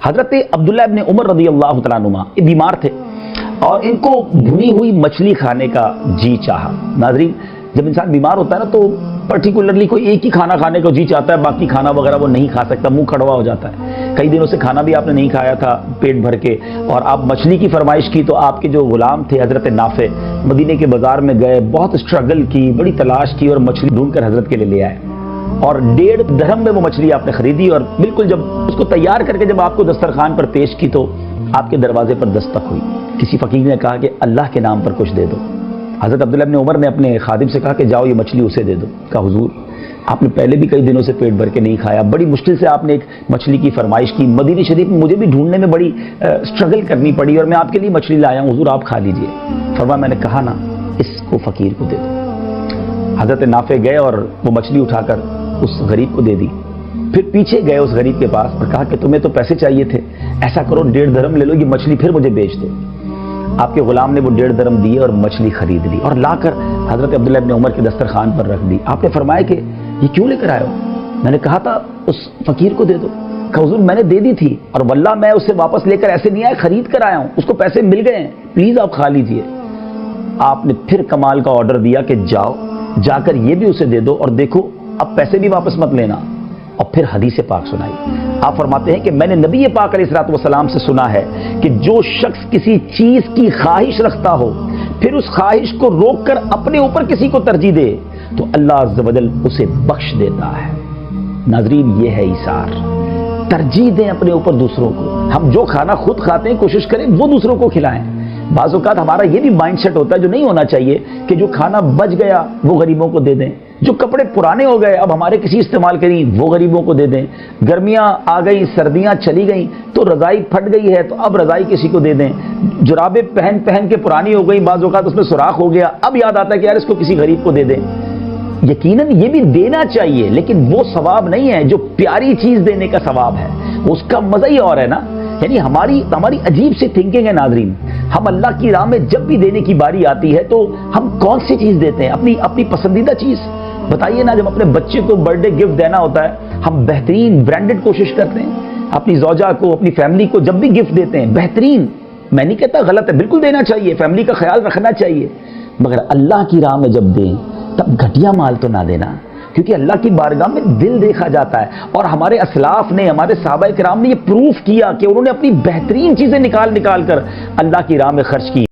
حضرت عبداللہ ابن عمر رضی اللہ تعالیٰ عنہما یہ بیمار تھے اور ان کو بھنی ہوئی مچھلی کھانے کا جی چاہا۔ ناظرین، جب انسان بیمار ہوتا ہے نا تو پرٹیکولرلی کوئی ایک ہی کھانا کھانے کو جی چاہتا ہے، باقی کھانا وغیرہ وہ نہیں کھا سکتا، منہ کڑوا ہو جاتا ہے۔ کئی دنوں سے کھانا بھی آپ نے نہیں کھایا تھا پیٹ بھر کے، اور آپ مچھلی کی فرمائش کی تو آپ کے جو غلام تھے حضرت نافع مدینے کے بازار میں گئے، بہت اسٹرگل کی، بڑی تلاش کی اور مچھلی ڈھونڈ کر حضرت کے لیے لے آئے، اور 1.5 درہم میں وہ مچھلی آپ نے خریدی، اور بالکل جب اس کو تیار کر کے جب آپ کو دسترخوان پر پیش کی تو آپ کے دروازے پر دستک ہوئی۔ کسی فقیر نے کہا کہ اللہ کے نام پر کچھ دے دو۔ حضرت عبداللہ ابن عمر نے اپنے خادم سے کہا کہ جاؤ یہ مچھلی اسے دے دو۔ کہا حضور آپ نے پہلے بھی کئی دنوں سے پیٹ بھر کے نہیں کھایا، بڑی مشکل سے آپ نے ایک مچھلی کی فرمائش کی، مدینہ شریف میں مجھے بھی ڈھونڈنے میں بڑی اسٹرگل کرنی پڑی اور میں آپ کے لیے مچھلی لایا ہوں، حضور آپ کھا لیجئے۔ فرمایا میں نے کہا نا اس کو فقیر کو دے دو۔ حضرت نافع گئے اور وہ مچھلی اٹھا کر اس غریب کو دے دی۔ پھر پیچھے گئے اس غریب کے پاس اور کہا کہ تمہیں تو پیسے چاہیے تھے، ایسا کرو 1.5 درہم لے لو، یہ مچھلی پھر مجھے بیچ دو۔ آپ کے غلام نے وہ 1.5 درہم دیے اور مچھلی خرید لی اور لا کر حضرت عبداللہ ابن عمر کے دسترخوان پر رکھ دی۔ آپ نے فرمایا کہ یہ کیوں لے کر آئے ہو؟ میں نے کہا تھا اس فقیر کو دے دو۔ کہا حضور میں نے دے دی تھی اور واللہ میں اسے واپس لے کر ایسے نہیں آیا، خرید کر آیا ہوں، اس کو پیسے مل گئے ہیں، پلیز آپ کھا لیجئے۔ آپ نے پھر کمال کا آرڈر دیا کہ جاؤ جا کر یہ بھی اسے دے دو اور دیکھو اب پیسے بھی واپس مت لینا، اور پھر حدیث پاک سنائی۔ آپ فرماتے ہیں کہ میں نے نبی پاک علیہ الصلوۃ والسلام سے سنا ہے کہ جو شخص کسی چیز کی خواہش رکھتا ہو پھر اس خواہش کو روک کر اپنے اوپر کسی کو ترجیح دے تو اللہ عز و جل اسے بخش دیتا ہے۔ ناظرین یہ ہے ایثار، ترجیح دیں اپنے اوپر دوسروں کو۔ ہم جو کھانا خود کھاتے ہیں کوشش کریں وہ دوسروں کو کھلائیں۔ بعض اوقات ہمارا یہ بھی مائنڈ سیٹ ہوتا ہے جو نہیں ہونا چاہیے کہ جو کھانا بچ گیا وہ غریبوں کو دے دیں، جو کپڑے پرانے ہو گئے اب ہمارے کسی استعمال کریں وہ غریبوں کو دے دیں، گرمیاں آ گئیں سردیاں چلی گئیں تو رضائی پھٹ گئی ہے تو اب رضائی کسی کو دے دیں، جرابیں پہن کے پرانی ہو گئی، بعض اوقات اس میں سوراخ ہو گیا، اب یاد آتا ہے کہ یار اس کو کسی غریب کو دے دیں۔ یقیناً یہ بھی دینا چاہیے لیکن وہ ثواب نہیں ہے جو پیاری چیز دینے کا ثواب ہے، اس کا مزہ ہی اور ہے نا۔ یعنی ہماری عجیب سی تھنکنگ ہے ناظرین، ہم اللہ کی راہ میں جب بھی دینے کی باری آتی ہے تو ہم کون سی چیز دیتے ہیں؟ اپنی پسندیدہ چیز بتائیے نا۔ جب اپنے بچے کو برتھ ڈے گفٹ دینا ہوتا ہے ہم بہترین برانڈڈ کوشش کرتے ہیں، اپنی زوجہ کو اپنی فیملی کو جب بھی گفٹ دیتے ہیں بہترین، میں نہیں کہتا غلط ہے، بالکل دینا چاہیے، فیملی کا خیال رکھنا چاہیے، مگر اللہ کی راہ میں جب دیں تب گھٹیا مال تو نہ دینا، کیونکہ اللہ کی بارگاہ میں دل دیکھا جاتا ہے۔ اور ہمارے اسلاف نے، ہمارے صحابہ کرام نے یہ پروف کیا کہ انہوں نے اپنی بہترین چیزیں نکال کر اللہ کی راہ میں خرچ کی۔